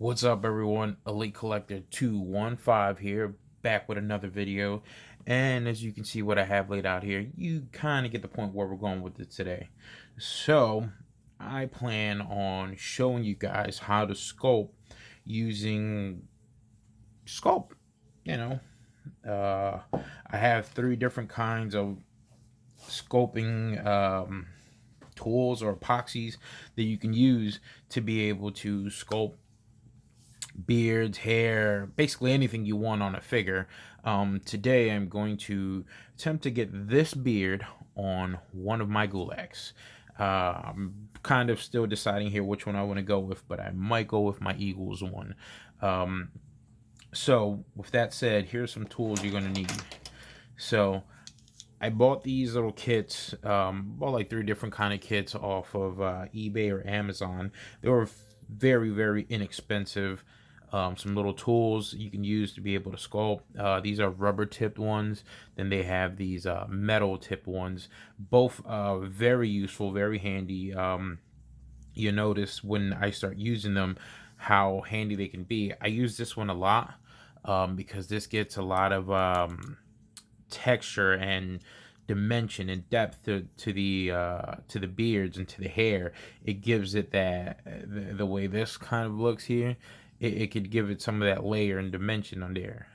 What's up, everyone? Elite Collector 215 here, back with another video. And as you can see what I have laid out here, you kind of get the point where we're going with it today. So I plan on showing you guys how to sculpt using Sculpt. You know, I have 3 different kinds of sculpting tools or epoxies that you can use to be able to sculpt beards, hair, basically anything you want on a figure. Today I'm going to attempt to get this beard on one of my Gulaks. I'm kind of still deciding here which one I want to go with, but I might go with my Eagles one. So with that said, here's some tools you're going to need. So I bought these little kits, bought like 3 different kind of kits off of eBay or Amazon. They were very inexpensive. Some little tools you can use to be able to sculpt. These are rubber tipped ones. Then they have these metal tipped ones. Both very useful, very handy. You notice when I start using them how handy they can be. I use this one a lot because this gets a lot of texture and dimension and depth to the beards and to the hair. It gives it that the way this kind of looks here. It could give it some of that layer and dimension on there.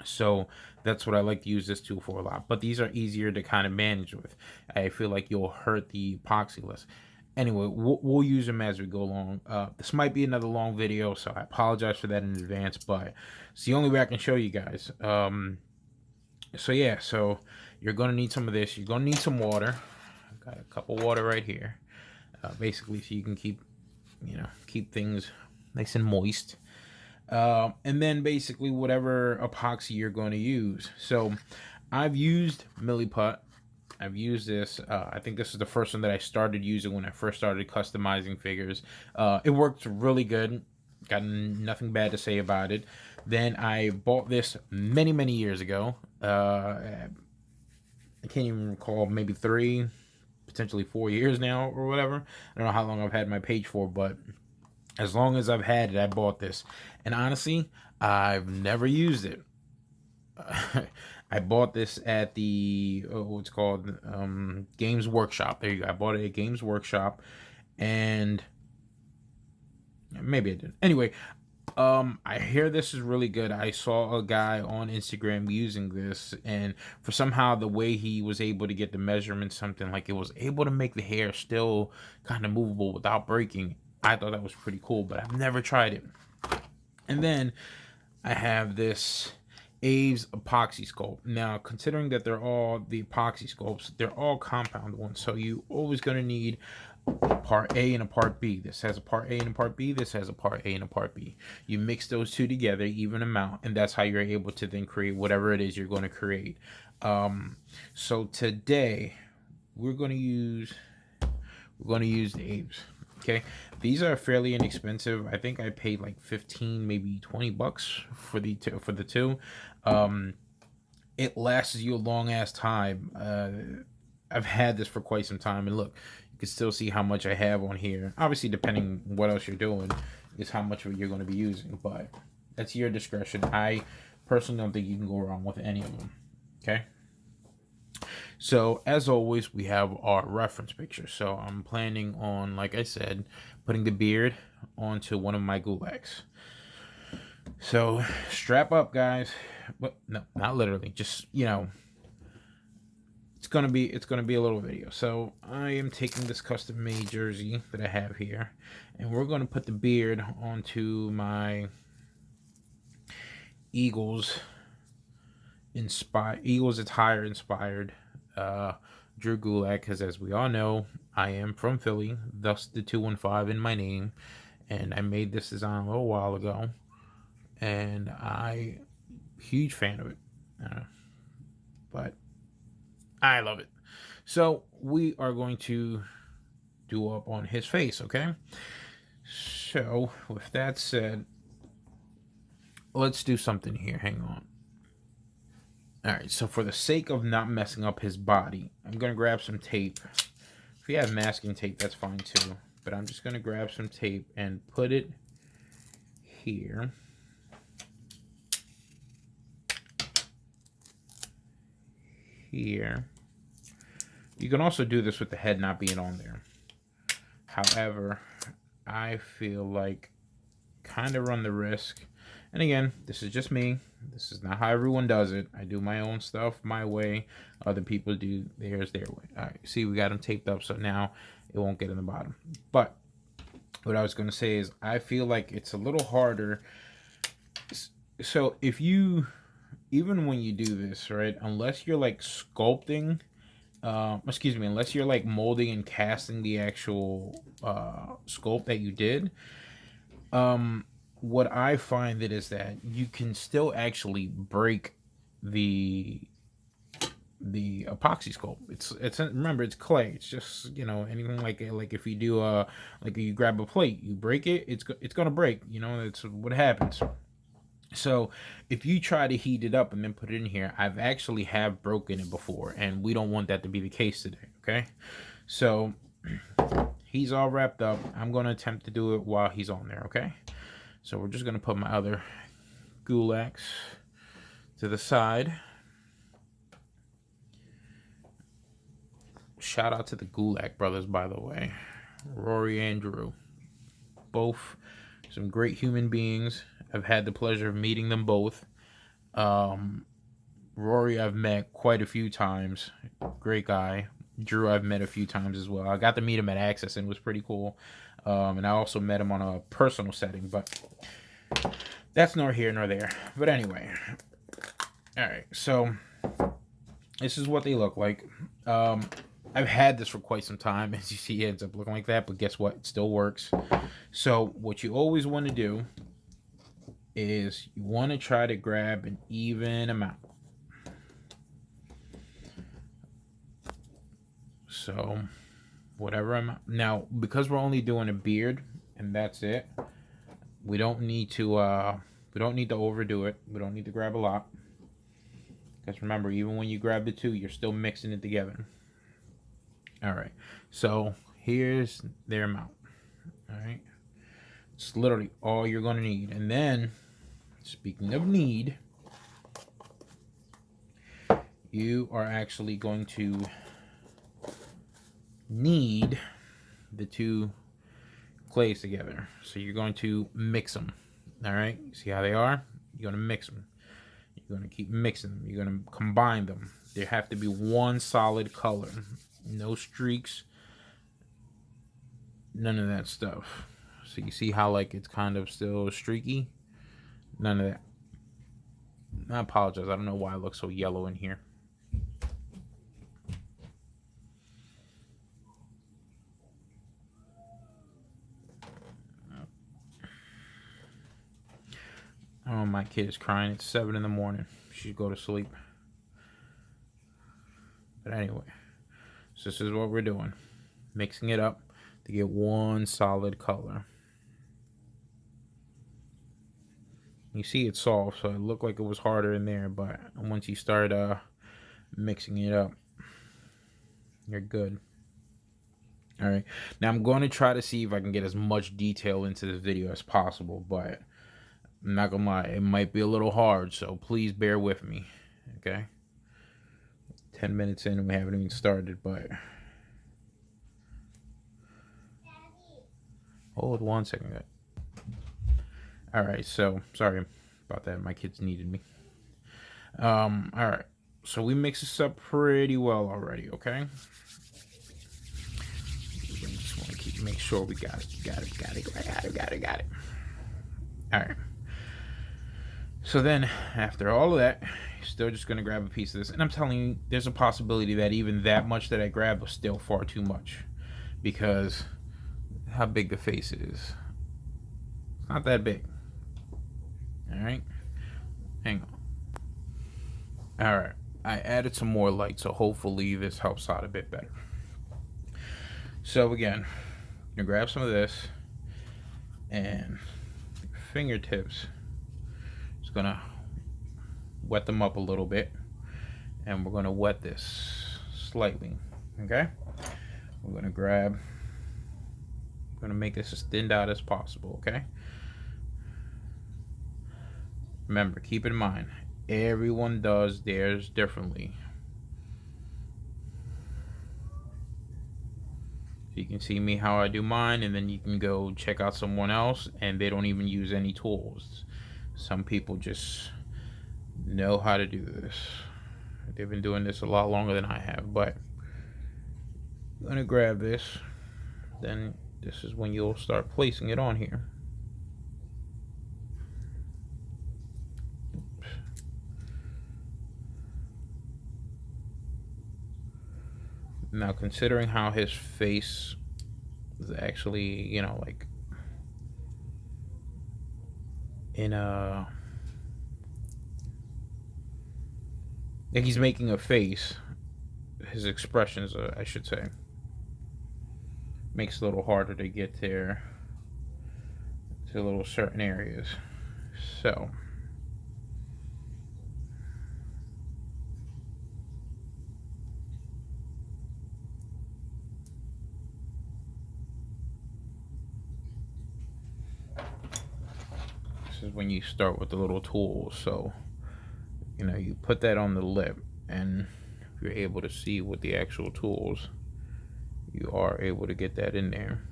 So that's what I like to use this tool for a lot. But these are easier to kind of manage with. I feel like you'll hurt the epoxy less. Anyway, we'll use them as we go along. This might be another long video, so I apologize for that in advance, but it's the only way I can show you guys. So yeah, so you're going to need some of this. You're going to need some water. I've got a cup of water right here. Basically, so you can keep things nice and moist. And then basically whatever epoxy you're going to use. So I've used Milliput. I've used this. I think this is the first one that I started using when I first started customizing figures. It worked really good. Got nothing bad to say about it. Then I bought this many years ago. I can't even recall, maybe 3, potentially 4 years now or whatever. I don't know how long I've had my page for, but as long as I've had it, I bought this. And honestly, I've never used it. I bought this at the what's called Games Workshop. There you go. I bought it at Games Workshop, and maybe I didn't. Anyway, I hear this is really good. I saw a guy on Instagram using this, and for somehow the way he was able to get the measurements, something like it was able to make the hair still kind of movable without breaking. I thought that was pretty cool, but I've never tried it. And then I have this Aves Apoxie Sculpt. Now, considering that they're all the epoxy sculpts, they're all compound ones, so you always going to need a part A and a part B. This has a part A and a part B. This has a part A and a part B. You mix those two together, even amount, and that's how you're able to then create whatever it is you're going to create. So today we're going to use the Aves. Okay, these are fairly inexpensive. I think I paid like 15, maybe 20 bucks for the two. It lasts you a long ass time. I've had this for quite some time, and look, you can still see how much I have on here. Obviously, depending what else you're doing, is how much of it you're going to be using, but that's your discretion. I personally don't think you can go wrong with any of them. Okay. So as always, we have our reference picture. So I'm planning on, like I said, putting the beard onto one of my Gulaks. So strap up, guys. But no, not literally. Just it's gonna be a little video. So I am taking this custom made jersey that I have here, and we're gonna put the beard onto my Eagles attire inspired Drew Gulaks, because as we all know, I am from Philly, thus the 215 in my name, and I made this design a little while ago, and I huge fan of it, but I love it. So we are going to do up on his face, okay? So with that said, let's do something here. Hang on. Alright, so for the sake of not messing up his body, I'm going to grab some tape. If you have masking tape, that's fine too. But I'm just going to grab some tape and put it here. Here. You can also do this with the head not being on there. However, I feel like kind of run the risk. And again, this is just me. This is not how everyone does it. I do my own stuff my way. Other people do theirs their way. All right, see, we got them taped up, so now it won't get in the bottom. But what I was going to say is I feel like it's a little harder. So if you, even when you do this, right, unless you're like sculpting, unless you're like molding and casting the actual sculpt that you did, what I find it is that you can still actually break the epoxy sculpt. It's remember, it's clay. It's just, you know, anything like if you do like you grab a plate, you break it, it's gonna break. You know, that's what happens. So if you try to heat it up and then put it in here, I've actually have broken it before, and we don't want that to be the case today. Okay, so he's all wrapped up. I'm gonna attempt to do it while he's on there. Okay, so we're just gonna put my other Gulaks to the side. Shout out to the Gulak brothers, by the way, Rory and Drew, both some great human beings. I've had the pleasure of meeting them both. Rory I've met quite a few times, great guy. Drew I've met a few times as well. I got to meet him at Access and it was pretty cool. And I also met him on a personal setting, but that's nor here nor there. But anyway, all right, so this is what they look like. I've had this for quite some time. As you see, it ends up looking like that, but guess what? It still works. So what you always want to do is you want to try to grab an even amount. So whatever amount. Now, because we're only doing a beard and that's it, we don't need to overdo it. We don't need to grab a lot. Because remember, even when you grab the two, you're still mixing it together. All right, so here's their amount. All right, it's literally all you're going to need. And then, speaking of need, you are actually going to need the two clays together. So you're going to mix them. All right, see how they are? You're going to mix them. You're going to keep mixing them. You're going to combine them. There have to be one solid color. No streaks. None of that stuff. So you see how like it's kind of still streaky? None of that. I apologize. I don't know why it looks so yellow in here. Oh, my kid is crying. It's 7 in the morning. She should go to sleep. But anyway, so this is what we're doing. Mixing it up to get one solid color. You see it's soft, so it looked like it was harder in there, but once you start mixing it up, you're good. All right, now I'm going to try to see if I can get as much detail into this video as possible, but I'm not gonna lie, it might be a little hard, so please bear with me. Okay, 10 minutes in and we haven't even started, but hold 1 second. All right, so sorry about that. My kids needed me. All right, so we mix this up pretty well already. Okay, we just want to make sure we got it. All right. So then, after all of that, you're still just gonna grab a piece of this, and I'm telling you, there's a possibility that even that much that I grabbed was still far too much, because how big the face is. It's not that big. Alright, hang on. Alright, I added some more light, so hopefully this helps out a bit better. So again, I'm gonna grab some of this, and fingertips, just gonna wet them up a little bit, and we're gonna wet this slightly. Okay, we're gonna make this as thinned out as possible. Okay, Remember, keep in mind, everyone does theirs differently. You can see me how I do mine, and then you can go check out someone else and they don't even use any tools. Some people just know how to do this. They've been doing this a lot longer than I have. But I'm gonna grab this, then this is when you'll start placing it on here. Now, considering how his face is actually, you know, like in a, like he's making a face, his expressions, I should say, makes it a little harder to get there to little certain areas. So this is when you start with the little tools. So, you know, you put that on the lip, and if you're able to see with the actual tools, you are able to get that in there.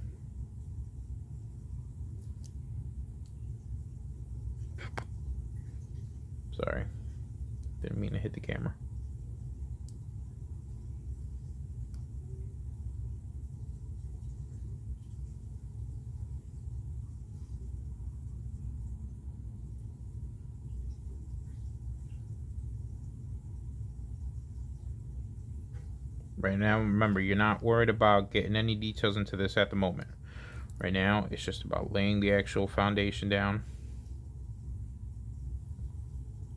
Sorry, didn't mean to hit the camera. Right now, remember, you're not worried about getting any details into this at the moment. Right now, it's just about laying the actual foundation down,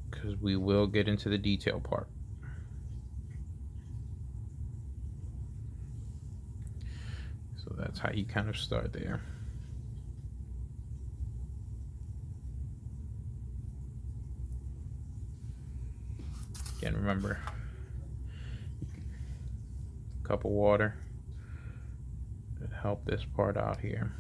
because we will get into the detail part. So that's how you kind of start there. Again, remember, a cup of water to help this part out here.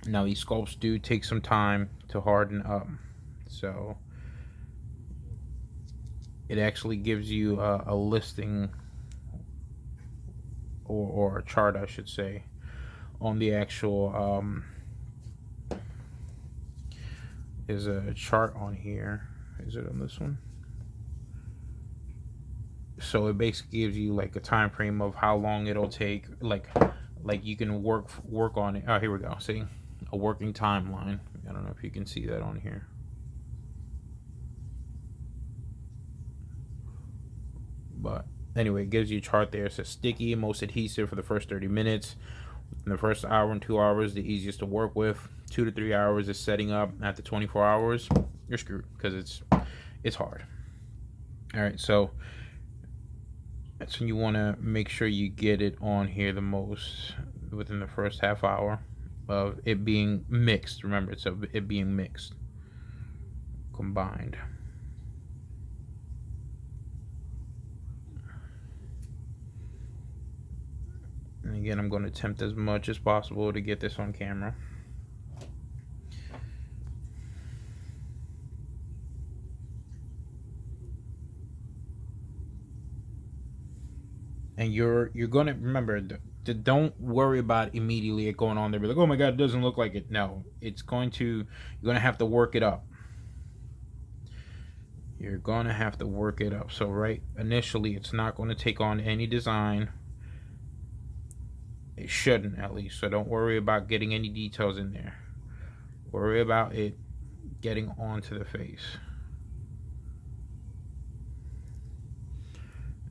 Now, these sculpts do take some time to harden up, so it actually gives you a listing, or a chart, I should say, on the actual is a chart on here. Is it on this one? So it basically gives you like a time frame of how long it'll take, like you can work on it. Oh, here we go. See, a working timeline. I don't know if you can see that on here. But anyway, it gives you a chart there. It says sticky, most adhesive for the first 30 minutes. In the first hour and 2 hours, the easiest to work with. 2 to 3 hours is setting up. After 24 hours, you're screwed, because it's hard. All right, so that's when you want to make sure you get it on here the most within the first half hour of it being mixed. Remember, it's of it being mixed, combined. And again, I'm going to attempt as much as possible to get this on camera. And you're going to remember, don't worry about immediately it going on there. Be like, oh my god, it doesn't look like it. No, it's going to, you're going to have to work it up. You're going to have to work it up. So right initially, it's not going to take on any design. It shouldn't, at least. So don't worry about getting any details in there. Worry about it getting onto the face.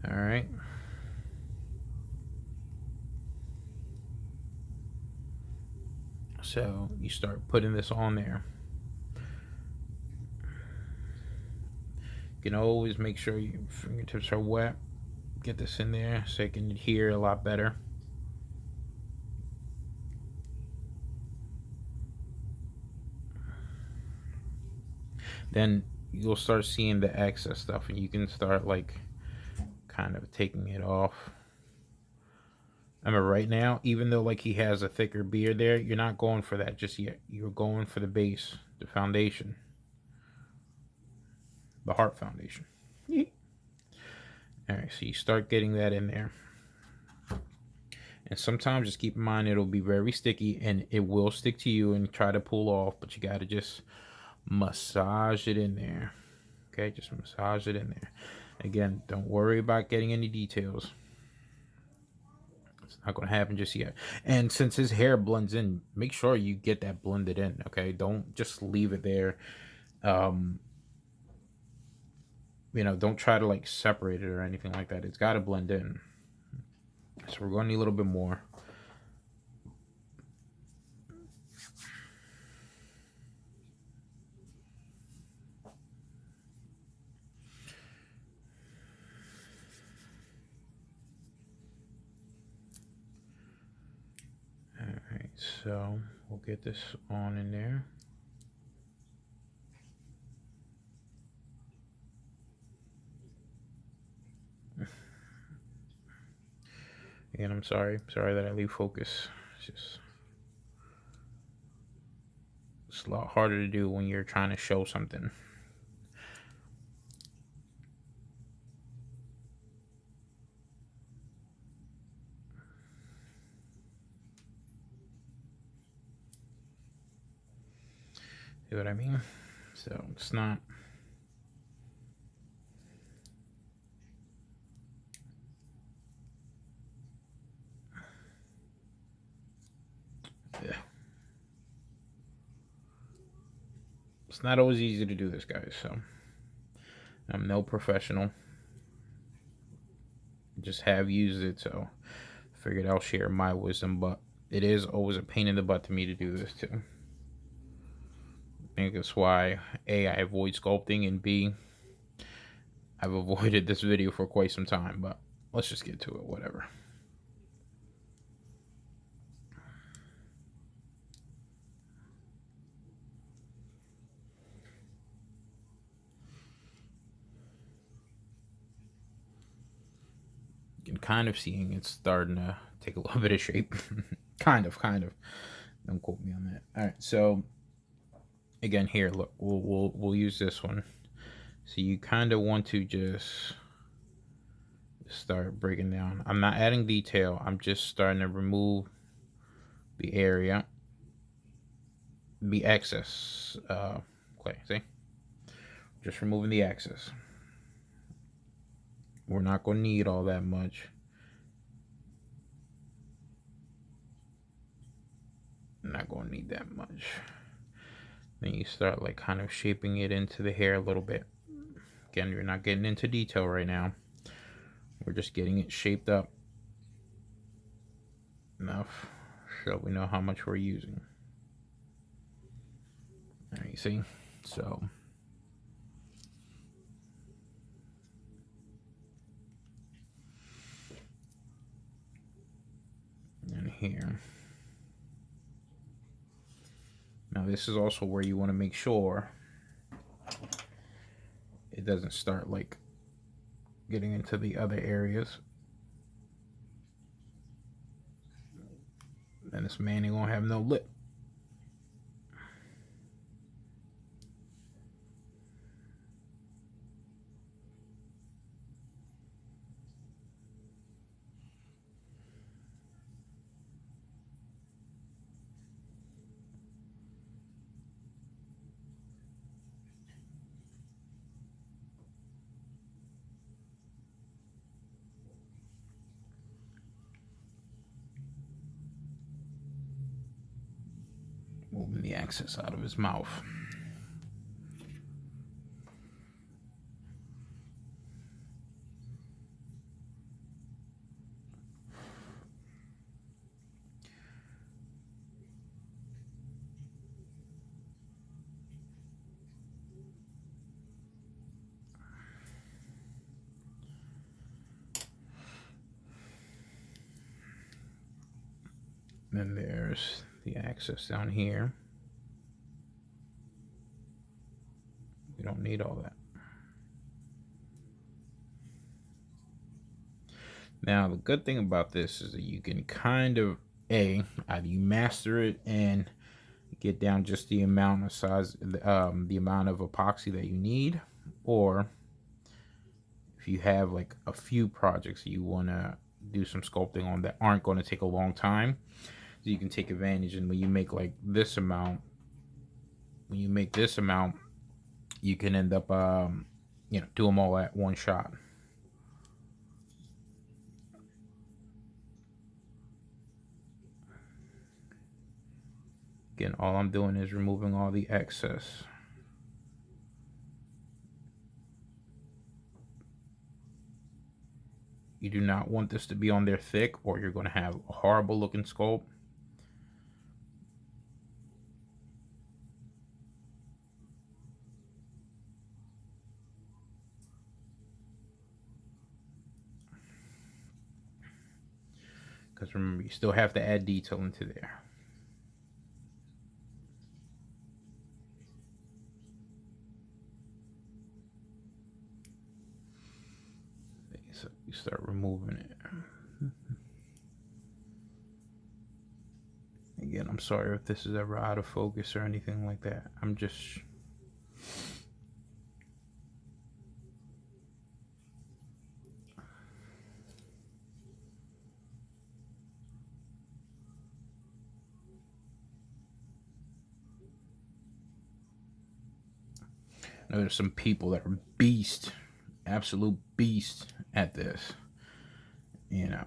All right. So you start putting this on there. You can always make sure your fingertips are wet. Get this in there so you can adhere a lot better. Then you'll start seeing the excess stuff, and you can start like kind of taking it off. I mean, right now, even though like he has a thicker beard there, you're not going for that just yet. You're going for the base, the foundation, the heart foundation. All right, so you start getting that in there. And sometimes just keep in mind it'll be very sticky and it will stick to you and try to pull off, but you got to just massage it in there. Okay, just massage it in there. Again, don't worry about getting any details. It's not going to happen just yet. And since his hair blends in, make sure you get that blended in, okay? Don't just leave it there. You know, don't try to like separate it or anything like that. It's got to blend in. So we're going to need a little bit more. Alright, so we'll get this on in there. And I'm sorry that I leave focus. It's a lot harder to do when you're trying to show something. See what I mean? So it's not. Yeah. It's not always easy to do this, guys, so I'm no professional. Just have used it, so figured I'll share my wisdom, but it is always a pain in the butt to me to do this too. I think that's why A, I avoid sculpting, and B, I've avoided this video for quite some time, but let's just get to it, whatever. You can kind of seeing it's starting to take a little bit of shape. kind of. Don't quote me on that. All right, so again, here, look, we'll use this one. So you kind of want to just start breaking down. I'm not adding detail. I'm just starting to remove the area, the excess clay. See, just removing the excess. We're not going to need all that much. Not going to need that much. Then you start like kind of shaping it into the hair a little bit. Again, you're not getting into detail right now. We're just getting it shaped up enough so we know how much we're using. All right, you see? So and here. Now this is also where you want to make sure it doesn't start like getting into the other areas. And this man ain't gonna have no lip. Moving the excess out of his mouth. Then there's the access down here. We don't need all that. Now, the good thing about this is that you can kind of, either you master it and get down just the amount of size, the amount of epoxy that you need, or if you have like a few projects you want to do some sculpting on that aren't going to take a long time, so you can take advantage. And when you make like this amount, you can end up, do them all at one shot. Again, all I'm doing is removing all the excess. You do not want this to be on there thick, or you're going to have a horrible looking sculpt. Because remember, you still have to add detail into there. So you start removing it. Again, I'm sorry if this is ever out of focus or anything like that. I'm just... I know there's some people that are absolute beast at this. You know,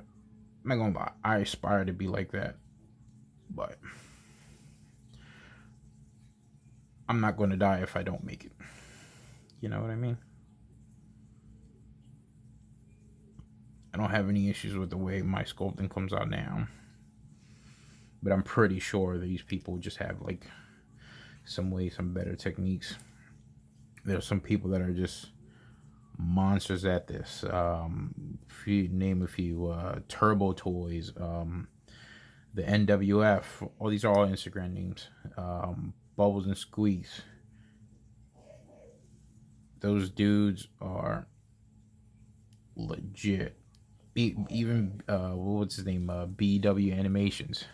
I'm not gonna lie, I aspire to be like that, but I'm not gonna die if I don't make it. You know what I mean? I don't have any issues with the way my sculpting comes out now, but I'm pretty sure these people just have like some better techniques. There's some people that are just monsters at this. If you name a few, Turbo Toys, the NWF, all these are all Instagram names. Bubbles and Squeaks. Those dudes are legit. Even what's his name? BW Animations.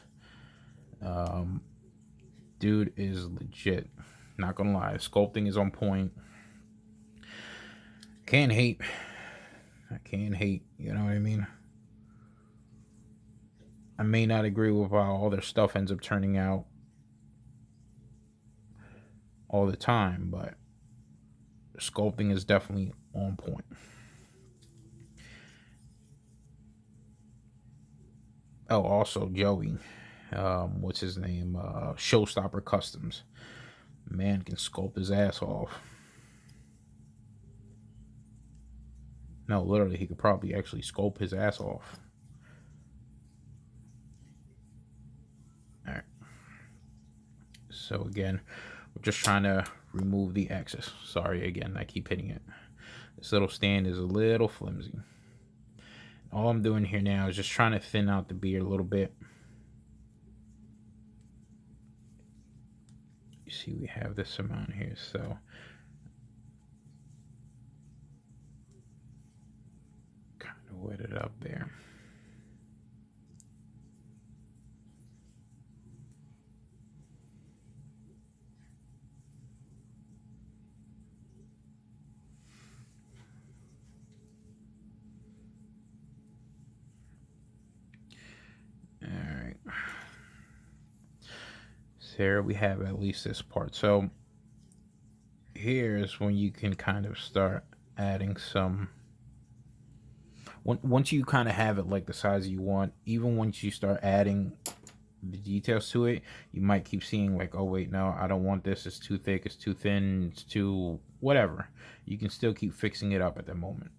Dude is legit. Not gonna lie, sculpting is on point. Can't hate. I can't hate. You know what I mean? I may not agree with how all their stuff ends up turning out all the time, but sculpting is definitely on point. Oh, also Joey, what's his name? Showstopper Customs. Man can sculpt his ass off. No, literally, he could probably actually sculpt his ass off. All right. So again, we're just trying to remove the excess. Sorry again, I keep hitting it. This little stand is a little flimsy. All I'm doing here now is just trying to thin out the beard a little bit. You see we have this amount here, so kind of wet it up there. Alright. So here we have at least this part. So here's when you can kind of start adding some. Once you kind of have it like the size you want, even once you start adding the details to it, you might keep seeing like, oh wait, no, I don't want this, it's too thick, it's too thin, it's too whatever. You can still keep fixing it up at the moment.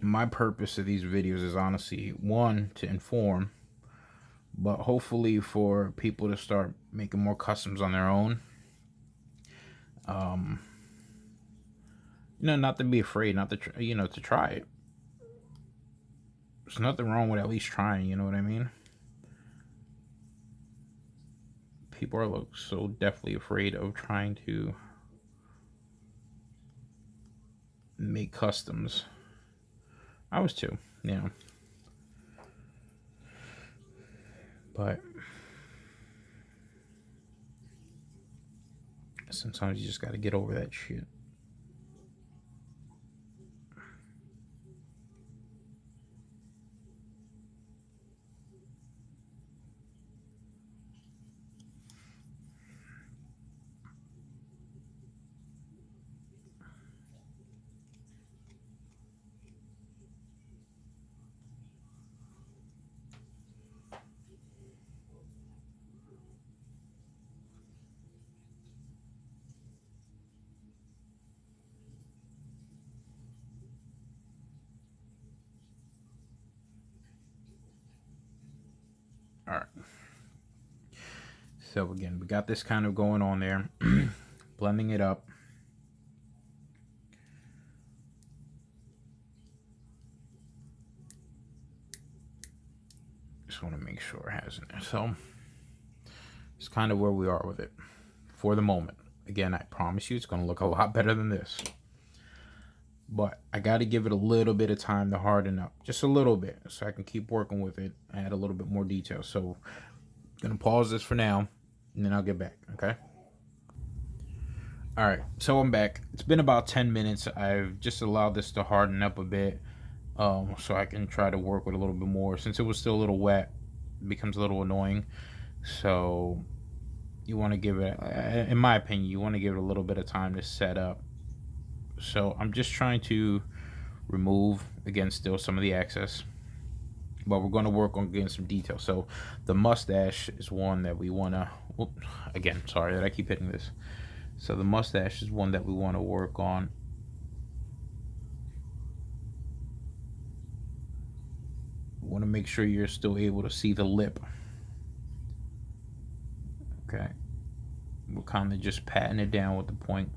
my purpose of these videos is honestly, one, to inform, but hopefully for people to start making more customs on their own. You know, not to be afraid, not to to try it. There's nothing wrong with at least trying, you know what I mean? People are so definitely afraid of trying to make customs. I was too, you know. But sometimes you just got to get over that shit. All right. So again, we got this kind of going on there. Blending it up. Just want to make sure it hasn't. So it's kind of where we are with it for the moment. Again, I promise you it's going to look a lot better than this. But I got to give it a little bit of time to harden up. Just a little bit so I can keep working with it. Add a little bit more detail. So I'm going to pause this for now and then I'll get back. Okay. All right. So I'm back. It's been about 10 minutes. I've just allowed this to harden up a bit. So I can try to work with a little bit more. Since it was still a little wet, it becomes a little annoying. So you want to give it, in my opinion, you want to give it a little bit of time to set up. So I'm just trying to remove, again, still some of the excess, but we're going to work on getting some detail. So the mustache is one that we want to, again, sorry that I keep hitting this. So the mustache is one that we want to work on. We want to make sure you're still able to see the lip. Okay. We're kind of just patting it down with the point.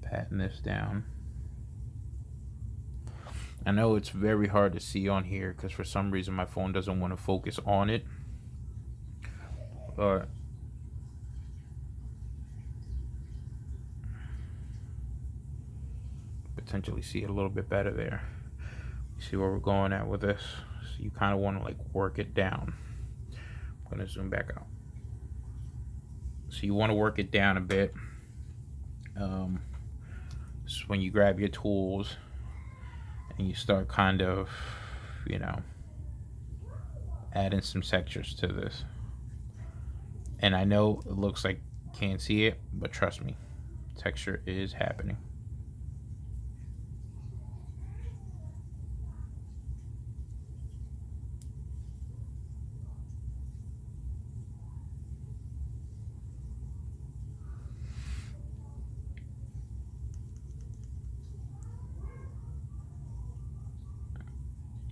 Patting this down. I know it's very hard to see on here because for some reason my phone doesn't want to focus on it. But potentially see it a little bit better there. You see where we're going at with this? So you kind of want to like work it down. I'm going to zoom back out. So you want to work it down a bit. So when you grab your tools and you start kind of, adding some textures to this. And I know it looks like you can't see it, but trust me, texture is happening.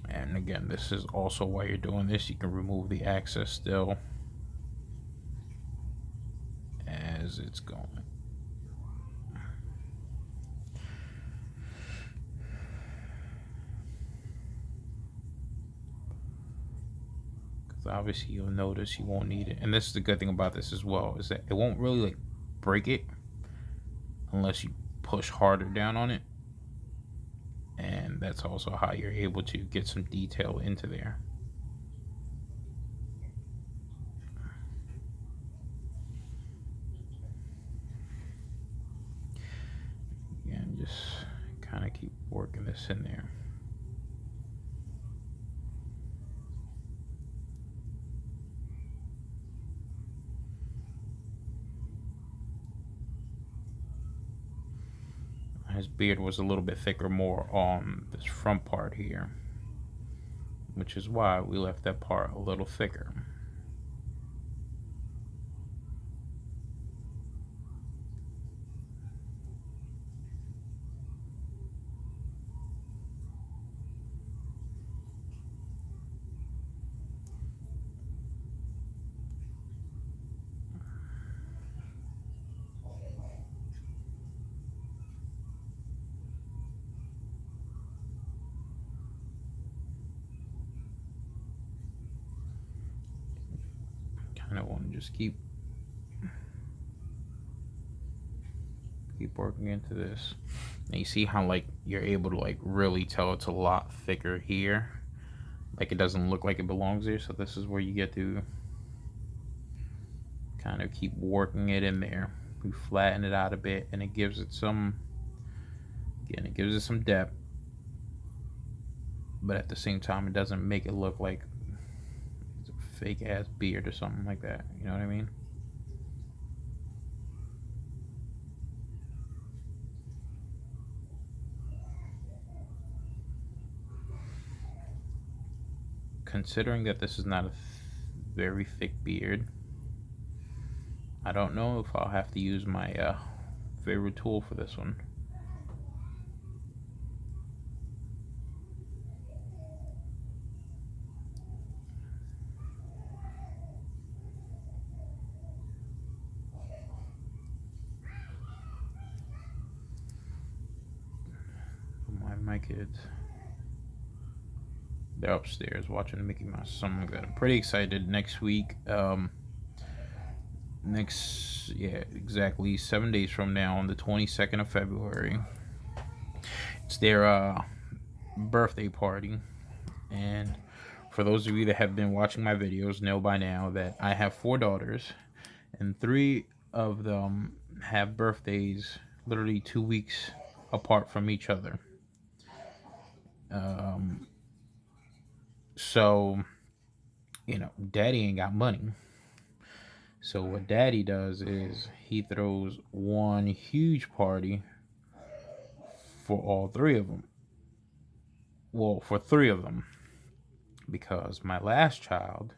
And again, this is also why you're doing this. You can remove the excess still as it's going. Because obviously you'll notice you won't need it. And this is the good thing about this as well, is that it won't really like break it unless you push harder down on it. And that's also how you're able to get some detail into there. And just kind of keep working this in there. His beard was a little bit thicker more on this front part here, which is why we left that part a little thicker. And I want to just keep working into this. And you see how like you're able to like really tell it's a lot thicker here. Like it doesn't look like it belongs there. So this is where you get to kind of keep working it in there. We flatten it out a bit, and it gives it some, again, it gives it some depth, but at the same time, it doesn't make it look like it's a fake ass beard or something like that. You know what I mean? Considering that this is not a very thick beard, I don't know if I'll have to use my favorite tool for this one. My kids, they're upstairs watching Mickey Mouse, something like that. I'm pretty excited. Next week, exactly 7 days from now, on the 22nd of February, it's their birthday party. And for those of you that have been watching my videos, know by now that I have 4 daughters, and 3 of them have birthdays literally 2 weeks apart from each other. So, you know, daddy ain't got money. So what daddy does is he throws one huge party for all 3 of them. Well, for 3 of them. Because my last child,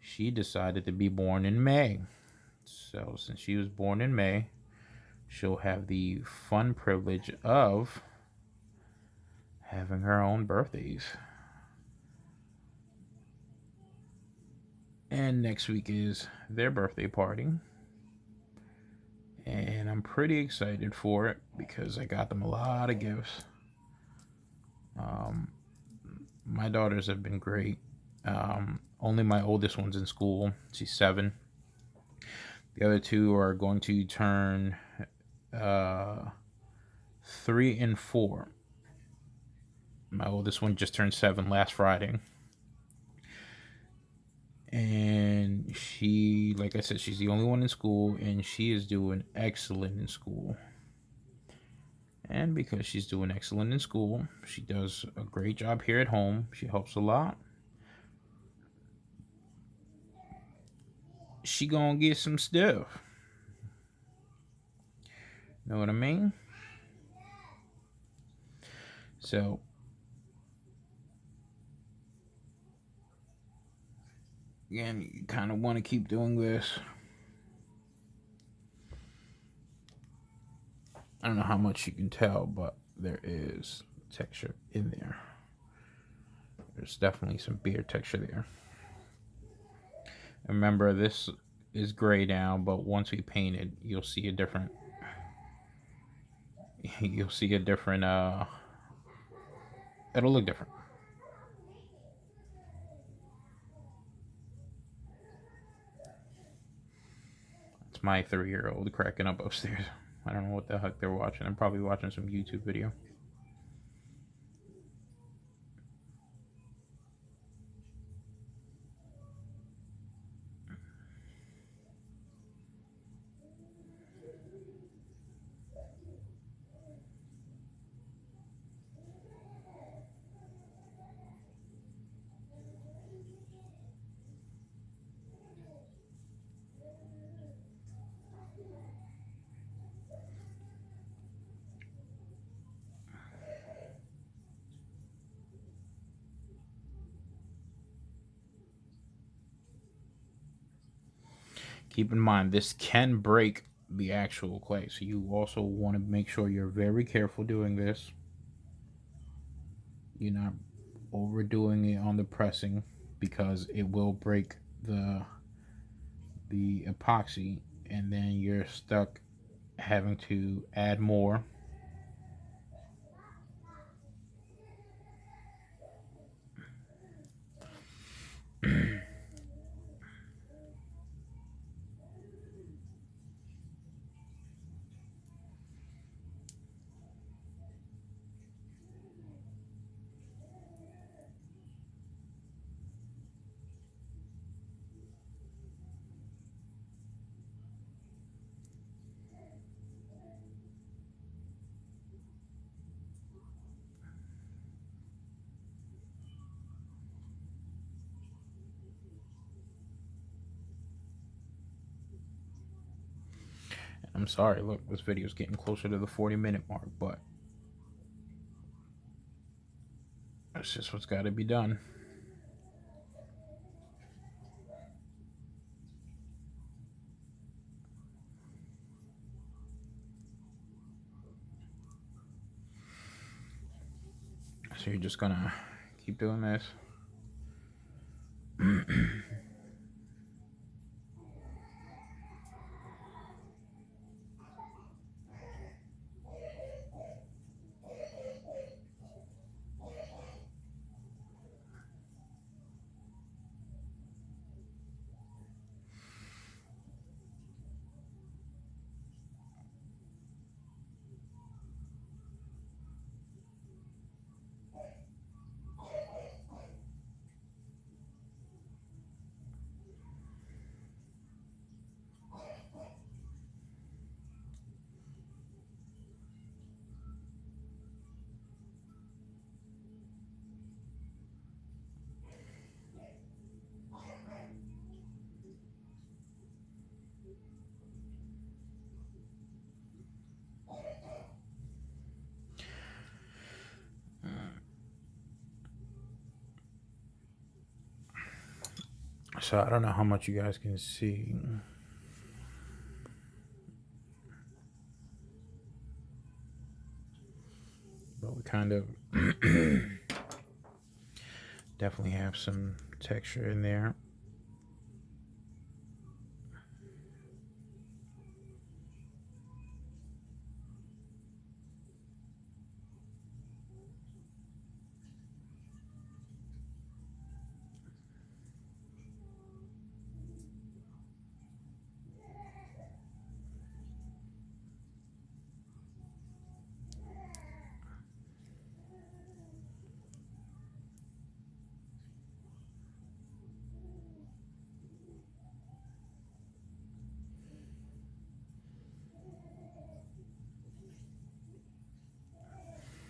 she decided to be born in May. So since she was born in May, she'll have the fun privilege of having her own birthdays. And next week is their birthday party. And I'm pretty excited for it because I got them a lot of gifts. My daughters have been great. Only my oldest one's in school. She's 7. The other 2 are going to turn 3 and 4. My oldest one just turned 7 last Friday. And she, like I said, she's the only one in school, and she is doing excellent in school. And because she's doing excellent in school, she does a great job here at home. She helps a lot. She gonna get some stuff. Know what I mean? So, again, you kind of want to keep doing this. I don't know how much you can tell, but there is texture in there. There's definitely some beard texture there. Remember, this is gray now, but once we paint it, you'll see a different. You'll see a different. It'll look different. It's my 3-year-old cracking up upstairs. I don't know what the heck they're watching. I'm probably watching some YouTube video. Keep in mind, this can break the actual clay, so you also want to make sure you're very careful doing this. You're not overdoing it on the pressing because it will break the epoxy, and then you're stuck having to add more. I'm sorry, look, this video is getting closer to the 40-minute mark, but that's just what's got to be done. So you're just gonna keep doing this. So I don't know how much you guys can see. But we kind of definitely have some texture in there.